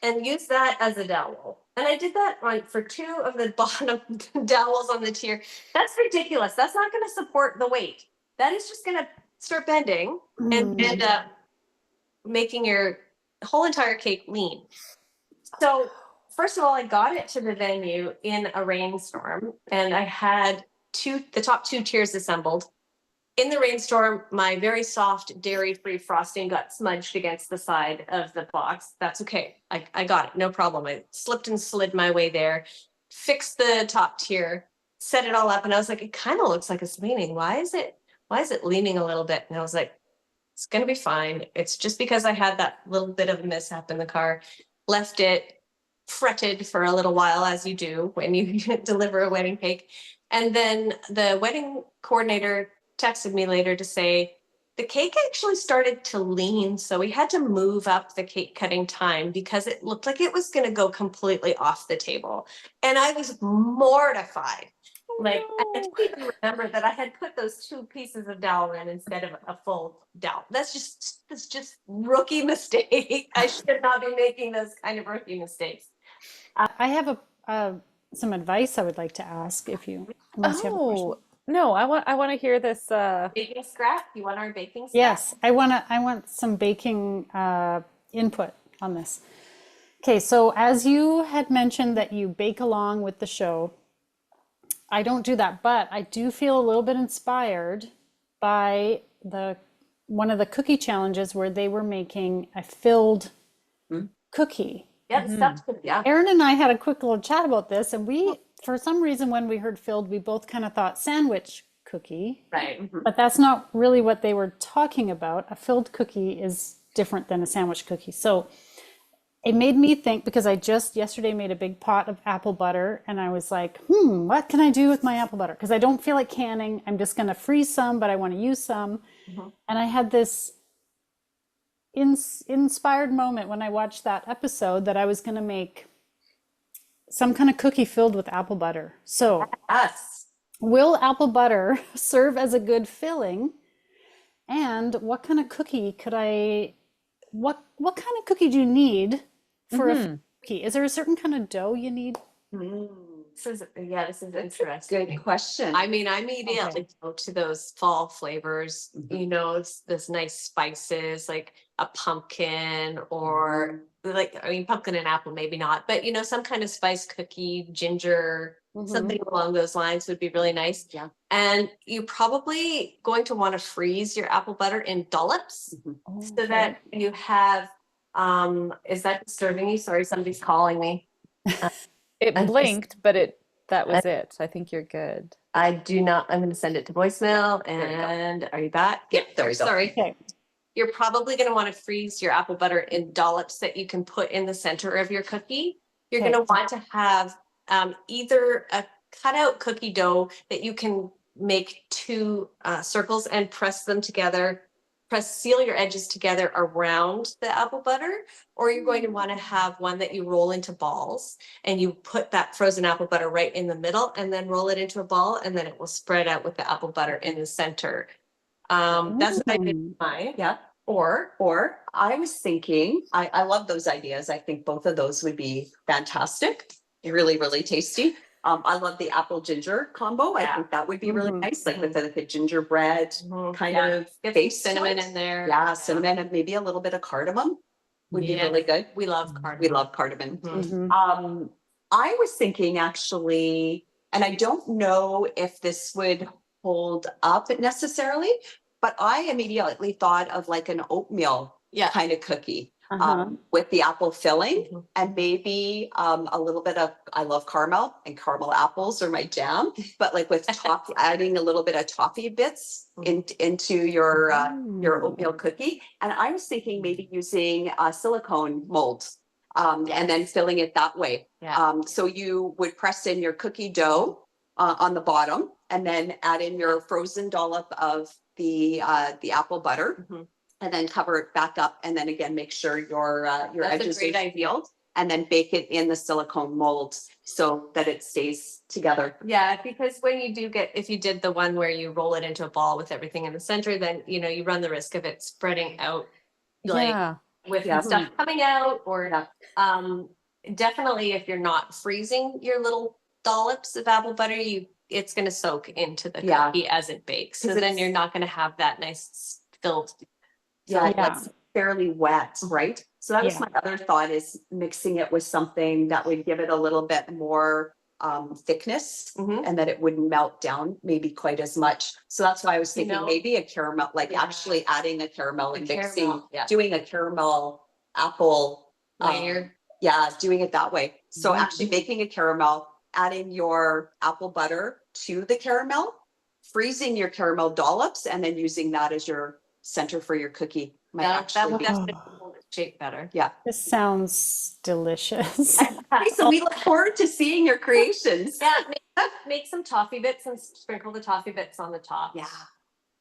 and use that as a dowel. And I did that for 2 of the bottom dowels on the tier. That's ridiculous. That's not going to support the weight. That is just going to start bending and end up making your whole entire cake lean. So first of all, I got it to the venue in a rainstorm, and I had the top 2 tiers assembled. In the rainstorm, my very soft dairy-free frosting got smudged against the side of the box. That's okay. I got it. No problem. I slipped and slid my way there, fixed the top tier, set it all up, and I was like, it kind of looks like it's leaning. Why is it leaning a little bit? And I was like, it's going to be fine. It's just because I had that little bit of a mishap in the car, left it fretted for a little while, as you do when you deliver a wedding cake. And then the wedding coordinator texted me later to say the cake actually started to lean. So we had to move up the cake cutting time because it looked like it was going to go completely off the table. And I was mortified. I didn't even remember that I had put those 2 pieces of dowel in instead of a full dowel. That's just rookie mistake. I should not be making those kind of rookie mistakes. I have some advice I would like to ask unless you have a question. Oh, no, I want to hear this. Baking scrap? You want our baking scrap? Yes, I want some baking input on this. Okay, so as you had mentioned that you bake along with the show, I don't do that, but I do feel a little bit inspired by one of the cookie challenges where they were making a filled cookie. Yeah, the stuffed cookie. Yeah. Erin and I had a quick little chat about this, and we, for some reason, when we heard filled, we both kind of thought sandwich cookie, Right. but that's not really what they were talking about. A filled cookie is different than a sandwich cookie. So it made me think, because I just yesterday made a big pot of apple butter, and I was like, what can I do with my apple butter? Because I don't feel like canning. I'm just going to freeze some, but I want to use some. And I had this inspired moment when I watched that episode that I was going to make some kind of cookie filled with apple butter. So, Yes. will apple butter serve as a good filling? And what kind of cookie could I, what kind of cookie do you need for a cookie? Is there a certain kind of dough you need? This is interesting. Good question. I mean, I immediately go to those fall flavors, you know, it's this nice spices like a pumpkin or like, I mean, pumpkin and apple, maybe not, but you know, some kind of spice cookie, ginger, something along those lines would be really nice. Yeah. And you're probably going to want to freeze your apple butter in dollops so that you have, is that disturbing you? Sorry, somebody's calling me. It blinked, but that was it. I think you're good. I do not, I'm going to send it to voicemail and are you back? Yep, there we go. Sorry. Okay. You're probably going to want to freeze your apple butter in dollops that you can put in the center of your cookie. You're Okay. going to want to have either a cutout cookie dough that you can make two circles and press them together, seal your edges together around the apple butter, or you're going to want to have one that you roll into balls and you put that frozen apple butter right in the middle and then roll it into a ball and then it will spread out with the apple butter in the center. That's what I did with mine. Yeah. Or I was thinking, I love those ideas. I think both of those would be fantastic. Really, really tasty. I love the apple ginger combo. I think that would be really nice, like with the gingerbread kind of Get some base cinnamon to it. in there. Yeah, cinnamon and maybe a little bit of cardamom would be really good. We love cardamom. We love cardamom. Mhm. I was thinking actually, and I don't know if this would hold up necessarily, but I immediately thought of like an oatmeal kind of cookie. With the apple filling and maybe a little bit of, I love caramel and caramel apples are my jam, but like with adding a little bit of toffee bits into your oatmeal cookie. And I was thinking maybe using a silicone mold and then filling it that way. So you would press in your cookie dough on the bottom and then add in your frozen dollop of the apple butter. And then cover it back up, and then again make sure your edges are sealed, and then bake it in the silicone mold so that it stays together. Yeah, because when you do if you did the one where you roll it into a ball with everything in the center, then you know you run the risk of it spreading out, like with stuff coming out, or definitely if you're not freezing your little dollops of apple butter, it's going to soak into the cookie as it bakes. So then you're not going to have that nice filled. It's fairly wet, right? So that was my other thought, is mixing it with something that would give it a little bit more thickness and that it wouldn't melt down maybe quite as much. So that's why I was thinking maybe a caramel, like actually adding a caramel and mixing, doing a caramel apple layer. Doing it that way. So actually making a caramel, adding your apple butter to the caramel, freezing your caramel dollops, and then using that as your center for your cookie. That would definitely hold its shape better. Yeah. This sounds delicious. Okay, so we look forward to seeing your creations. Make some toffee bits and sprinkle the toffee bits on the top. Yeah.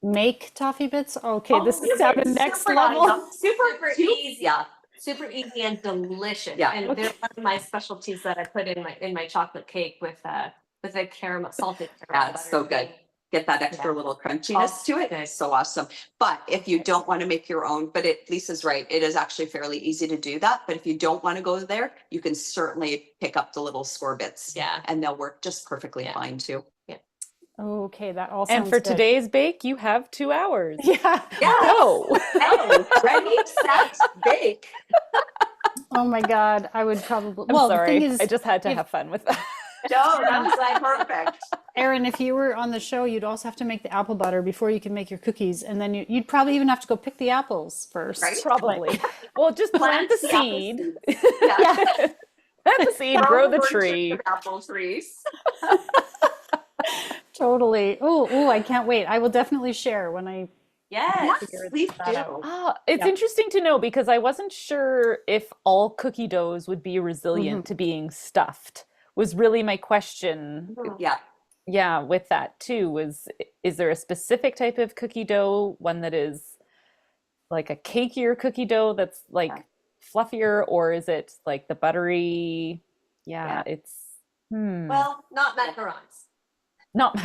Make toffee bits? Okay, this is the next level. Super easy. Yeah. Super easy and delicious. Yeah. And they're one of my specialties that I put in my chocolate cake with a caramel, salted caramel. That's so good. Get that extra little crunchiness to it. It's so awesome. But if you don't want to make your own, Lisa's right, it is actually fairly easy to do that. But if you don't want to go there, you can certainly pick up the little score bits. Yeah. And they'll work just perfectly fine too. Yeah. Okay, that all sounds And for good. today's bake, you have 2 hours. Yeah. Go. Oh, ready, set, bake. Oh my God, I would probably. I'm Well, sorry. the thing is, I just had to have fun with that. No, that's like perfect. Erin, if you were on the show, you'd also have to make the apple butter before you can make your cookies, and then you'd probably even have to go pick the apples first. Right? Probably. Well, just plant the apple seed. seeds. Yeah. Plant the seed, grow the tree. Apple trees. Totally. Oh, I can't wait. I will definitely share when I Yes. Yes, please do. It's Yeah. interesting to know because I wasn't sure if all cookie doughs would be resilient to being stuffed. Was really my question. Yeah. Yeah, with that too, is there a specific type of cookie dough, one that is like a cakier cookie dough that's like fluffier, or is it like the buttery? Yeah, it's Well, not macarons. not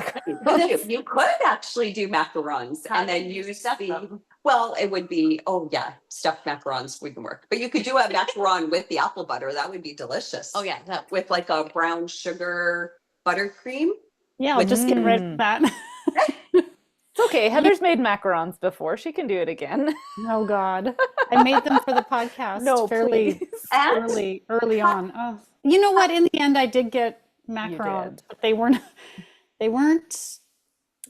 You could actually do macarons How and do then you use stuff the, them? well, it would be, oh yeah, stuffed macarons wouldn't work. But you could do a macaron with the apple butter. That would be delicious. Oh yeah, that, With like a brown sugar buttercream. Yeah, I'll just get rid of that. It's okay. Heather's made macarons before. She can do it again. Oh God, I made them for the podcast No, fairly please. And early on. Oh, you know what? In the end, I did get macarons, did. but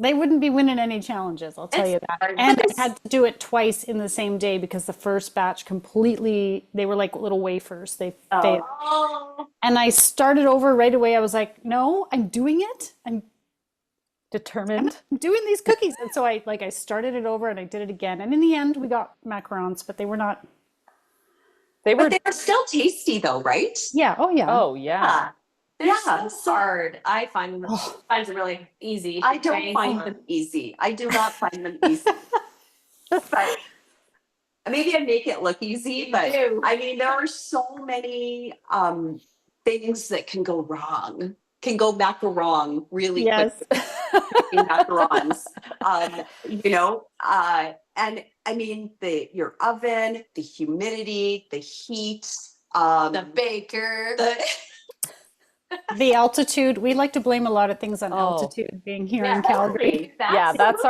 they wouldn't be winning any challenges. I'll tell you that. And I had to do it twice in the same day because the first batch they were like little wafers. They failed. oh, And I started over right away. I was like, no, I'm doing it. I'm Determined. doing these cookies. And so I started it over and I did it again. And in the end, we got macarons, but they were not. They were. but they are still tasty though, right? Yeah. Oh yeah. Oh yeah. they're Yeah, so hard. I find them really easy. I don't Very find fun. them easy. I do not find them easy. But maybe I make it look easy, but do. I mean, there are so many things that can go wrong, can go macaron really Yes. quick in macarons. And I mean your oven, the humidity, the heat, The baker. The altitude. We like to blame a lot of things on Oh. altitude being here in Calgary. Yeah, that's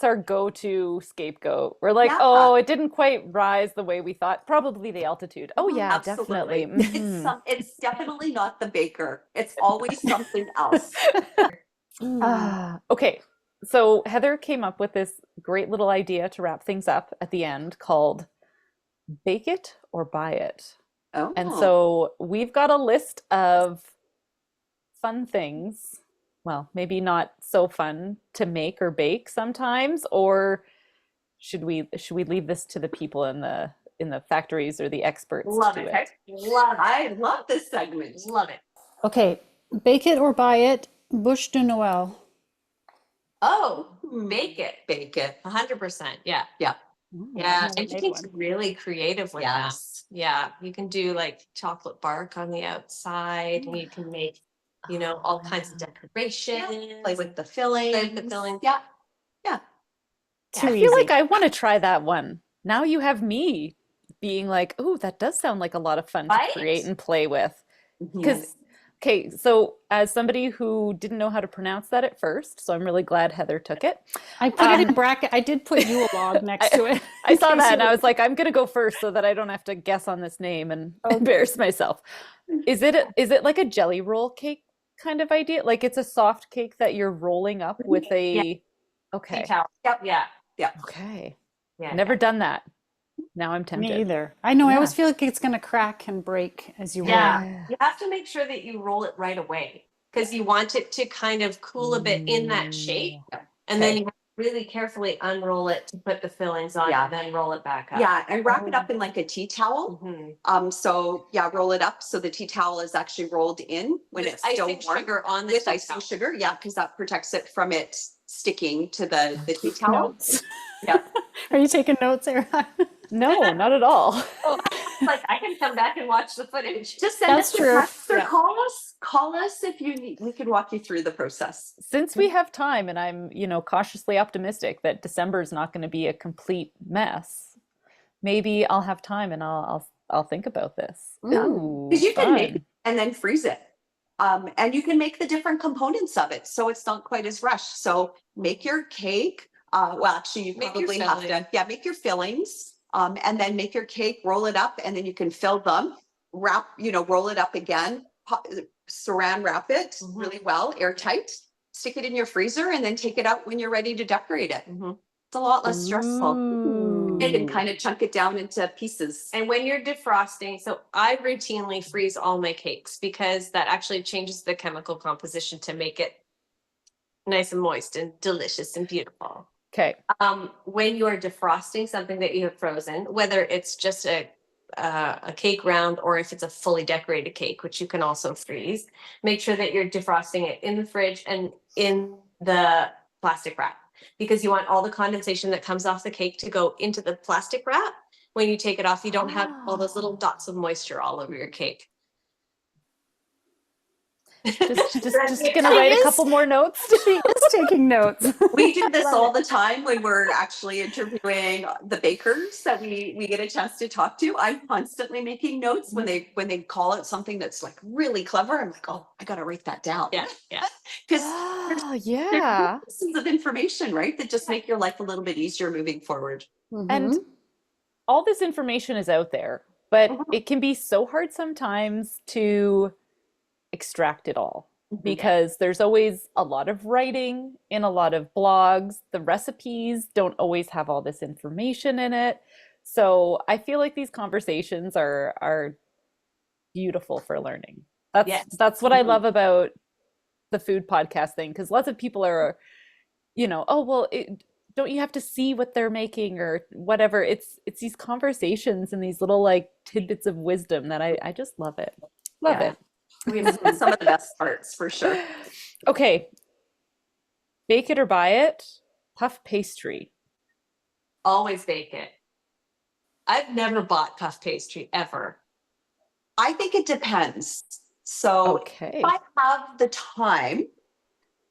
our go-to scapegoat. We're like, Yeah. oh, it didn't quite rise the way we thought. Probably the altitude. Oh yeah, Absolutely. definitely. Mhm. It's definitely not the baker. It's always something else. Okay, so Heather came up with this great little idea to wrap things up at the end called Bake It or Buy It. Oh. And so we've got a list of fun things, well, maybe not so fun to make or bake sometimes, or should we leave this to the people in the factories or the experts Love to do it. it? I love this segment. Love it. Okay, bake it or buy it. Buche de Noel. Oh, bake it. Bake it. 100%. Yeah. Yeah. Yeah. I've And you made can one. get really creative with that. Yes. Yeah. You can do like chocolate bark on the outside and you can make, all kinds of decorations. Play with the filling. Play with the fillings. Yeah. Too I feel easy. like I want to try that one. Now you have me being like, oh, that does sound like a lot of fun Right? to create and play with. Because Yes. okay, so as somebody who didn't know how to pronounce that at first, so I'm really glad Heather took it. I put it in bracket. I did put you a log next to it. I in saw case that you and I were- was like, I'm gonna go first so that I don't have to guess on this name and embarrass myself. Is it like a jelly roll cake kind of idea? Like it's a soft cake that you're rolling up with a okay. Tea towel. Yep. Yeah. Okay. Yeah. Never done that. Now I'm Me tempted. either. I know. I Yeah. always feel like it's going to crack and break as you roll. Yeah. You have to make sure that you roll it right away because you want it to kind of cool a bit in that shape. And then you really carefully unroll it to put the fillings on Yeah. and then roll it back up. Yeah, and wrap it up in like a tea towel. Mhm. So yeah, roll it up so the tea towel is actually rolled in when With it's still icing warm. sugar on the With tea icing towel. sugar, yeah, because that protects it from it sticking to the tea towel. Notes. Yeah. Are you taking notes, Sarah? No, not at all. Like I can come back and watch the footage. Just send That's us a true. text or Yeah. call us. Call us if you need. We can walk you through the process. Since we have time and I'm, cautiously optimistic that December is not going to be a complete mess, maybe I'll have time and I'll think about this. Ooh, Because you can make fun. it and then freeze it. And you can make the different components of it, so it's not quite as rushed. So make your cake. Well, actually, you Make your probably have to, make your fillings. And then make your cake, roll it up, and then you can fill them. Roll it up again. saran wrap it really well, airtight, stick it in your freezer, and then take it out when you're ready to decorate it. It's a lot less stressful. Ooh. You can kind of chunk it down into pieces. And when you're defrosting, so I routinely freeze all my cakes because that actually changes the chemical composition to make it nice and moist and delicious and beautiful. Okay. When you're defrosting something that you have frozen, whether it's just a cake round or if it's a fully decorated cake, which you can also freeze, make sure that you're defrosting it in the fridge and in the plastic wrap, because you want all the condensation that comes off the cake to go into the plastic wrap. When you take it off, you don't have all those little dots of moisture all over your cake. Just gonna write a couple more notes. She is taking notes. We do this all the time when we're actually interviewing the bakers that we get a chance to talk to. I'm constantly making notes when they call it something that's like really clever. I'm like, oh, I gotta write that down. Yeah. Because Oh, there's yeah. pieces of information, right, that just make your life a little bit easier moving forward. And all this information is out there, but Mhm. it can be so hard sometimes to extract it all because there's always a lot of writing in a lot of blogs. The recipes don't always have all this information in it. So I feel like these conversations are beautiful for learning. That's what I love about the food podcast thing, because lots of people are, oh, well, don't you have to see what they're making or whatever? It's these conversations and these little like tidbits of wisdom that I just love it. Love it. We have some of the best parts for sure. Okay. Bake it or buy it. Puff pastry. Always bake it. I've never bought puff pastry ever. I think it depends. So Okay. if I have the time,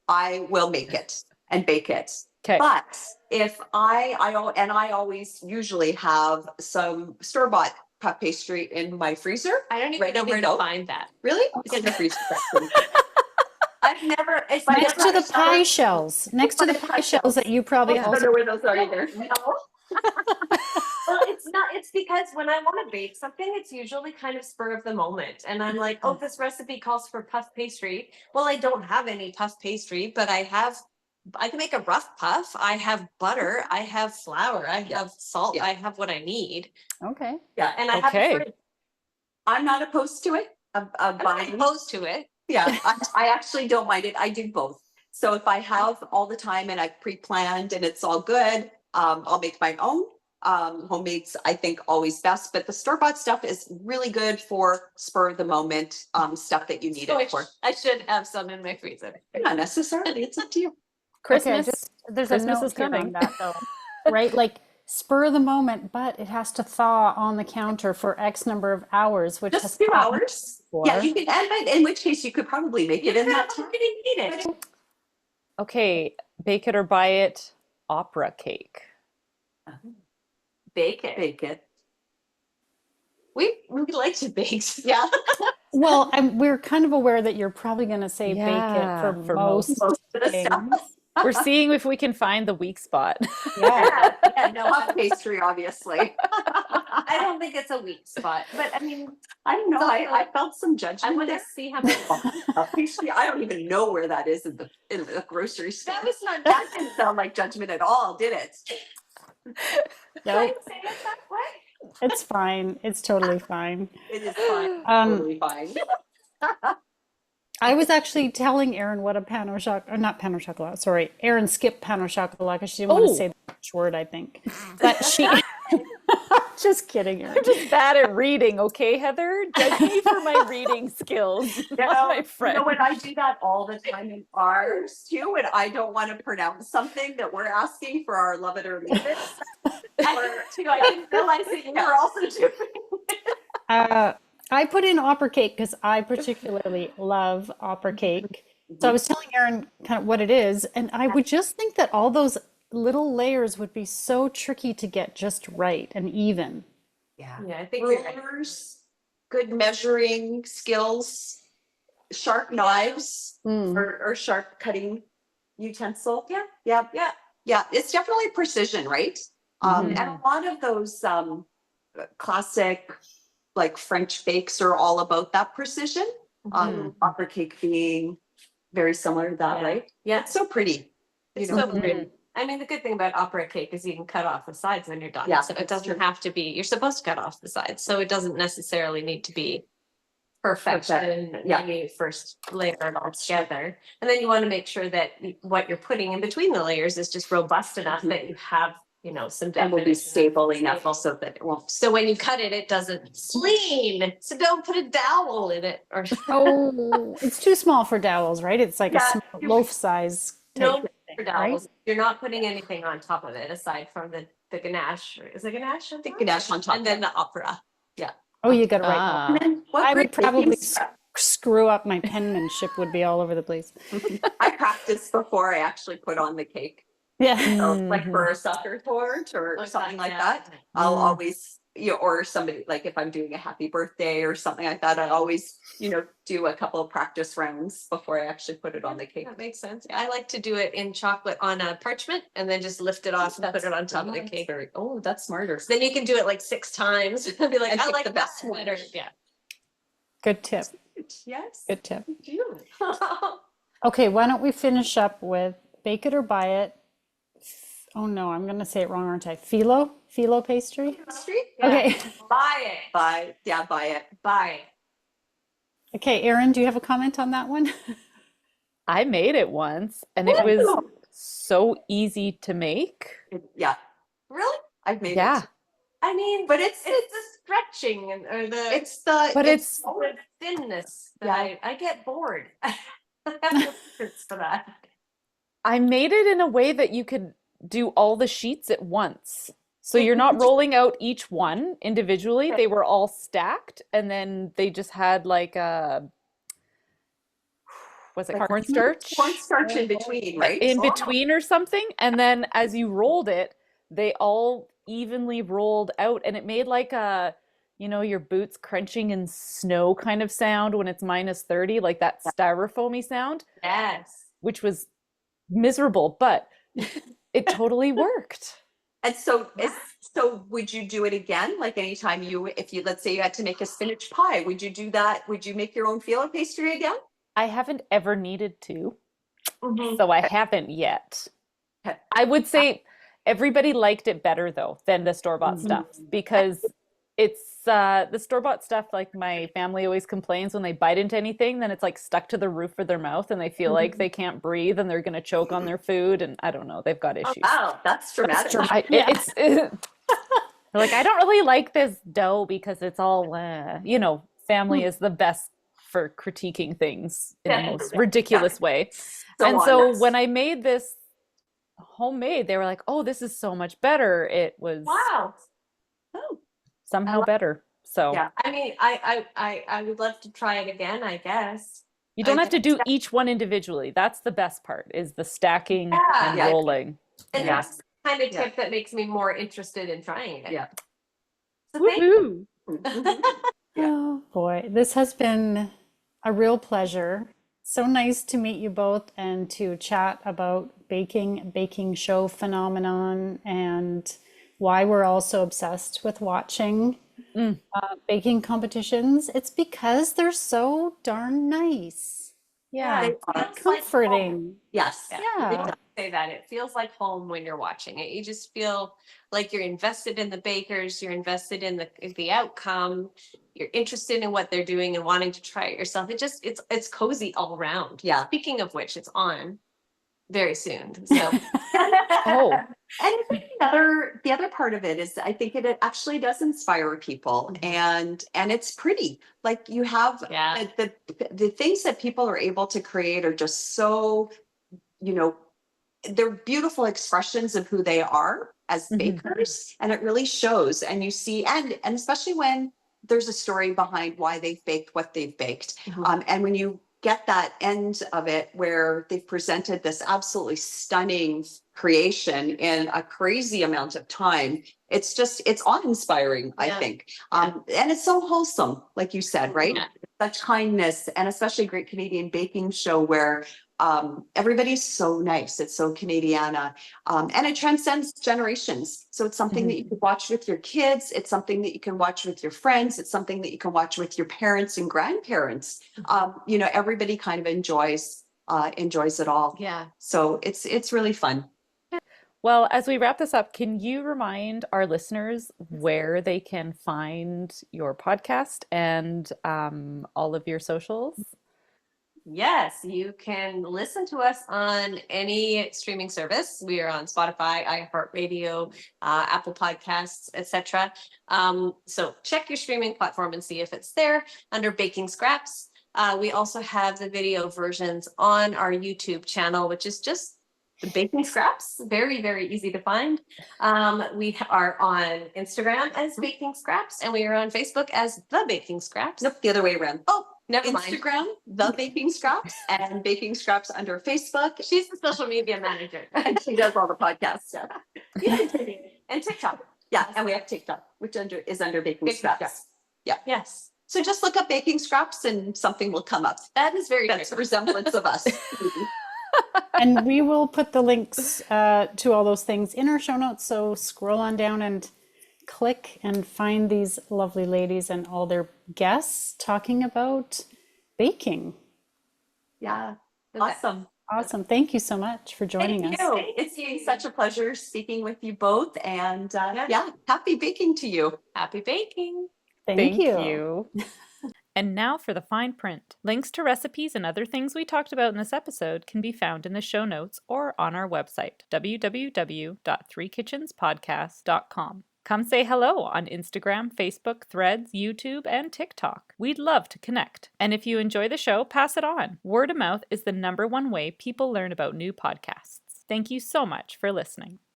I will make it and bake it. Okay. But if I always usually have some store-bought puff pastry in my freezer. I don't even Right, know where no. to find that. Really? It's in the freezer section. I've never. It's Next to the pie shells. Next to the pie shells that you probably I don't also. know where those are either. No. Well, it's not. It's because when I want to bake something, it's usually kind of spur of the moment, and I'm like, "Oh, this recipe calls for puff pastry." Well, I don't have any puff pastry, but I can make a rough puff. I have butter. I have flour. I have salt. Yeah. I have what I need. Okay. Yeah, And I have Okay. a fridge. I'm not opposed to it. I'm not opposed to it. Yeah, I actually don't mind it. I do both. So if I have all the time and I've pre-planned and it's all good, I'll make my own. Homemade's, I think, always best, but the store-bought stuff is really good for spur of the moment stuff that you need So it for. I should have some in my freezer. Not necessarily. It's up to you. Christmas. There's Christmas a note is here coming. on that though, right? Like spur of the moment, but it has to thaw on the counter for X number of hours, which has Just a few happened hours. before. Yeah, you can, and in which case you could probably make it in that time. You need it. Okay. Bake it or buy it. Opera cake. Bake it. Bake it. We like to bake. Yeah. Well, we're kind of aware that you're probably going to say bake Yeah, it for for most Most of the things. stuff. We're seeing if we can find the weak spot. Yeah. No, Puff pastry, obviously. I don't think it's a weak spot, but I mean, I don't know. I felt some judgment. I want to there. see how much. Puff pastry. I don't even know where that is in the grocery store. That was not. That didn't sound like judgment at all, did it? Nope. Say it that way. It's fine. It's totally fine. It is fine. Totally fine. I was actually telling Erin what a pan au chocolat, not pan au chocolat, sorry. Erin skipped pan au chocolat because she didn't want to Oh. say the word, I think. But she, just kidding, Erin. I'm just bad at reading, okay, Heather? Judge me for my reading skills, not my friend. You know, when I do that all the time in ours too, and I don't want to pronounce something that we're asking for our love it or leave it. I didn't realize that you were also doing. I put in opera cake because I particularly love opera cake. So I was telling Erin kind of what it is, and I would just think that all those little layers would be so tricky to get just right and even. Yeah. Yeah, I think you're right. Rulers, good measuring skills, sharp knives or sharp cutting utensil. Yeah. Yeah. Yeah. Yeah. It's definitely precision, right? And a lot of those classic like French bakes are all about that precision. opera cake being very similar to that, Yeah. right? Yeah. It's so pretty. It's You know. so pretty. I mean, the good thing about opera cake is you can cut off the sides when you're done. Yeah, So it that's doesn't true. have to be, you're supposed to cut off the sides. So it doesn't necessarily need to be perfection Yeah. when you first layer it all together. And then you want to make sure that what you're putting in between the layers is just robust enough that you have, you know, some And will be definition. stable enough so that it won't. So when you cut it, it doesn't lean. So don't put a dowel in it or Oh, it's too small for dowels, right? It's like a Yeah. small loaf size no type for thing, right? dowels. You're not putting anything on top of it aside from the ganache. Is it ganache? The ganache on top, And then yeah. the opera. Oh, you got it right. Ah. And then what I would great probably bakings- screw up. My penmanship would be all over the place. I practiced before I actually put on the cake. Yeah. So like for a sucker torch or something like that, I'll always, or somebody, like if I'm doing a happy birthday or something like that, I always, do a couple of practice rounds before I actually put it on the cake. That makes sense. I like to do it in chocolate on a parchment and then just lift it off and put it on top of the cake. Oh, that's smarter. Then you can do it like 6 times and be like, And I pick like the best one. better. Yeah. Good tip. Yes. Good tip. You. Okay, why don't we finish up with bake it or buy it? Oh no, I'm gonna say it wrong, aren't I? Phyllo pastry? Street? Okay. Buy it. Buy it. Buy it. Okay, Erin, do you have a comment on that one? I made it once and it was so easy to make. Yeah, Really? I've made Yeah. it. I mean, But it's the stretching and or the it's the But it's the thinness that Yeah. I get bored. I have no patience for that. I made it in a way that you could do all the sheets at once. So you're not rolling out each one individually. They were all stacked and then they just had like a, was it like cornstarch? cornstarch in between, right? In between or something. And then as you rolled it, they all evenly rolled out and it made like a, your boots crunching in snow kind of sound when it's -30, like that styrofoamy sound, Yes. which was miserable, but it totally worked. And so would you do it again? Like anytime let's say you had to make a spinach pie, would you do that? Would you make your own phyllo pastry again? I haven't ever needed to, Mhm. so I haven't yet. Okay. I would say everybody liked it better though than the store-bought stuff because it's the store-bought stuff, like my family always complains when they bite into anything, then it's like stuck to the roof of their mouth and they feel like they can't breathe and they're going to choke on their food and I don't know, they've got issues. Wow, that's dramatic. They're like, I don't really like this dough because it's all, family is the best for critiquing things in the most ridiculous way. And so when I made this homemade, they were like, oh, this is so much better. It was Wow. somehow better. So Yeah. I mean, I would love to try it again, I guess. you don't have to do each one individually. That's the best part, is the stacking and Yeah. rolling. And Yeah. that's the kind of Yeah. tip that makes me more interested in trying it. Yeah. So thank Woohoo. Yeah. Oh boy, this has been a real pleasure. So nice to meet you both and to chat about baking show phenomenon, and why we're all so obsessed with watching baking competitions. It's because they're so darn nice. Yeah, it feels like home. Comforting. Yes. Yeah. Say that it feels like home when you're watching it. You just feel like you're invested in the bakers, you're invested in the outcome, you're interested in what they're doing and wanting to try it yourself. It's cozy all around. Yeah. Speaking of which, it's on very soon. So Oh, And I think the other part of it is I think it actually does inspire people, and it's pretty. Like you have Yeah. the things that people are able to create are just so, they're beautiful expressions of who they are as bakers, and it really shows. And you see, and especially when there's a story behind why they've baked what they've baked, and when you get that end of it where they've presented this absolutely stunning creation in a crazy amount of time, it's awe-inspiring, I Yeah. think. And it's so wholesome, like you said, right? Yeah. such kindness, and especially Great Canadian Baking Show where everybody's so nice. It's so Canadiana, and it transcends generations. So it's something that you can watch with your kids. It's something that you can watch with your friends. It's something that you can watch with your parents and grandparents. You know, everybody kind of enjoys it all. Yeah. So it's really fun. Well, as we wrap this up, can you remind our listeners where they can find your podcast and all of your socials? Yes, you can listen to us on any streaming service. We are on Spotify, iHeartRadio, Apple Podcasts, etc. So check your streaming platform and see if it's there under Baking Scraps. We also have the video versions on our YouTube channel, which is just the Baking Scraps. Very, very easy to find. We are on Instagram as Baking Scraps, and we are on Facebook as The Baking Scraps. Nope, the other way around. Oh, never mind. Instagram, The Baking Scraps, and Baking Scraps under Facebook. She's the social media manager. And she does all the podcast stuff. And TikTok. Yeah, and we have TikTok, which is under Baking Baking Scraps. Scraps. Yeah. Yes. So just look up Baking Scraps and something will come up. That is very That's a true. resemblance of us. And we will put the links to all those things in our show notes. So scroll on down and click and find these lovely ladies and all their guests talking about baking. Yeah. Okay. Awesome. Awesome. Thank you so much for joining us. Thank you. It's been such a pleasure speaking with you both. And yeah, happy baking to you. Happy baking. Thank you. And now for the fine print. Links to recipes and other things we talked about in this episode can be found in the show notes or on our website, www.threekitchenspodcast.com. Come say hello on Instagram, Facebook, Threads, YouTube, and TikTok. We'd love to connect. And if you enjoy the show, pass it on. Word of mouth is the #1 way people learn about new podcasts. Thank you so much for listening.